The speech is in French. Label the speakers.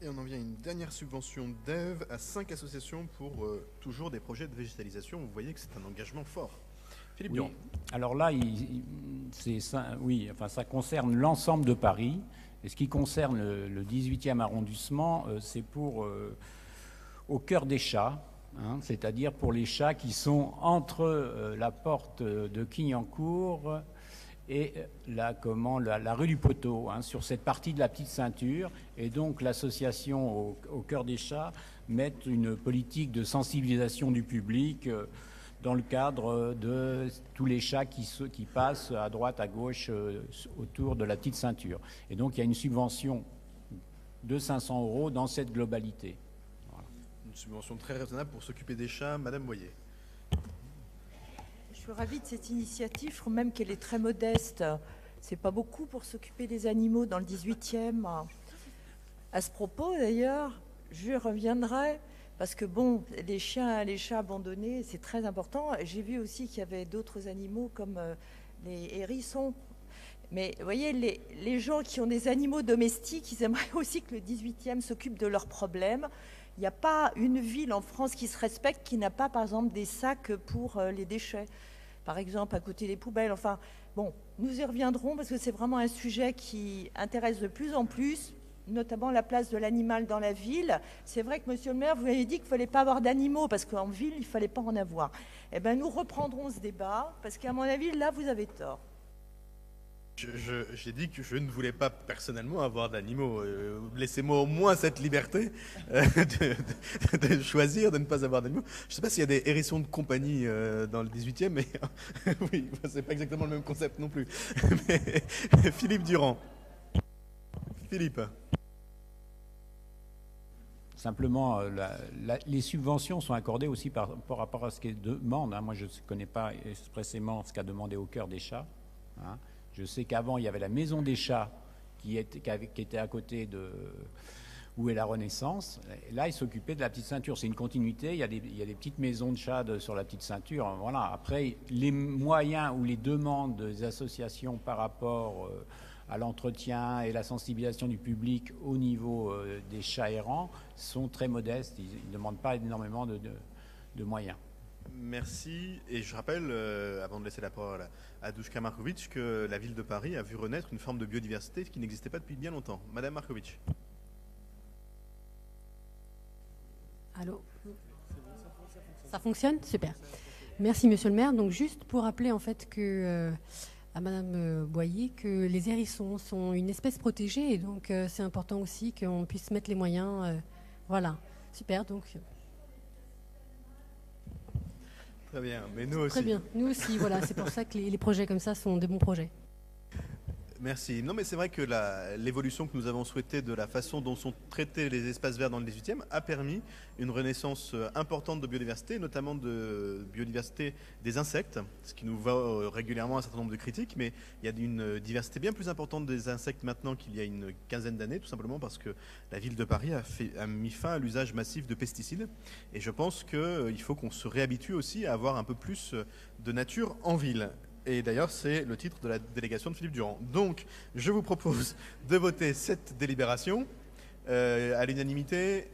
Speaker 1: Et on en vient à une dernière subvention d'Ève à 5 associations pour toujours des projets de végétalisation. Vous voyez que c'est un engagement fort. Philippe
Speaker 2: Oui.
Speaker 1: Durand.
Speaker 2: Alors là, ça concerne l'ensemble de Paris. Et ce qui concerne le 18e arrondissement, c'est pour au cœur des chats, hein, c'est-à-dire pour les chats qui sont entre la porte de Clignancourt et la rue du Poteau, hein, sur cette partie de la petite ceinture. Et donc l'association au cœur des chats met une politique de sensibilisation du public dans le cadre de tous les chats qui passent à droite, à gauche, autour de la petite ceinture. Et donc il y a une subvention de 500 € dans cette globalité. Voilà.
Speaker 1: Une subvention très raisonnable pour s'occuper des chats. Madame Boyer.
Speaker 3: Je suis ravie de cette initiative, je trouve même qu'elle est très modeste. C'est pas beaucoup pour s'occuper des animaux dans le 18e. À ce propos, d'ailleurs, je reviendrai, parce que bon, les chats abandonnés, c'est très important. J'ai vu aussi qu'il y avait d'autres animaux comme les hérissons. Mais vous voyez, les gens qui ont des animaux domestiques, ils aimeraient aussi que le 18e s'occupe de leurs problèmes. Il n'y a pas une ville en France qui se respecte qui n'a pas, par exemple, des sacs pour les déchets. Par exemple, à côté des poubelles. Enfin, bon, nous y reviendrons parce que c'est vraiment un sujet qui intéresse de plus en plus, notamment la place de l'animal dans la ville. C'est vrai que, monsieur le maire, vous avez dit qu'il ne fallait pas avoir d'animaux parce qu'en ville, il ne fallait pas en avoir. Eh bien, nous reprendrons ce débat parce qu'à mon avis, là, vous avez tort.
Speaker 1: J'ai dit que je ne voulais pas personnellement avoir d'animaux. Laissez-moi au moins cette liberté de choisir de ne pas avoir d'animaux. Je ne sais pas s'il y a des hérissons de compagnie dans le 18e, mais oui, c'est pas exactement le même concept non plus. Mais, Philippe Durand. Philippe.
Speaker 2: Simplement, les subventions sont accordées aussi par rapport à ce qu'elles demandent. Hein. Moi, je ne connais pas expressément ce qu'a demandé au cœur des chats. Hein. Je sais qu'avant, il y avait la maison des chats qui était à côté de où est la Renaissance. Et là, ils s'occupaient de la petite ceinture. C'est une continuité. Il y a des petites maisons de chats sur la petite ceinture. Voilà. Après, les moyens ou les demandes des associations par rapport à l'entretien et la sensibilisation du public au niveau des chats errants sont très modestes. Ils ne demandent pas énormément de moyens.
Speaker 1: Merci. Et je rappelle, avant de laisser la parole à Duška Marković, que la ville de Paris a vu renaître une forme de biodiversité qui n'existait pas depuis bien longtemps. Madame Marković.
Speaker 4: Allô ? Ça fonctionne ? Super. Merci, monsieur le maire. Donc, juste pour rappeler en fait à madame Boyer que les hérissons sont une espèce protégée et donc c'est important aussi qu'on puisse mettre les moyens. Voilà. Super. Donc.
Speaker 1: Très bien, mais nous aussi.
Speaker 4: Très bien, nous aussi, voilà, c'est pour ça que les projets comme ça sont des bons projets.
Speaker 1: Merci. Non, mais c'est vrai que l'évolution que nous avons souhaitée de la façon dont sont traités les espaces verts dans le 18e a permis une renaissance importante de biodiversité, notamment de biodiversité des insectes, ce qui nous va régulièrement un certain nombre de critiques, mais il y a une diversité bien plus importante des insectes maintenant qu'il y a une quinzaine d'années, tout simplement parce que la ville de Paris a mis fin à l'usage massif de pesticides. Et je pense qu'il faut qu'on se réhabitue aussi à avoir un peu plus de nature en ville. Et d'ailleurs, c'est le titre de la délégation de Philippe Durand. Donc, je vous propose de voter cette délibération à l'unanimité.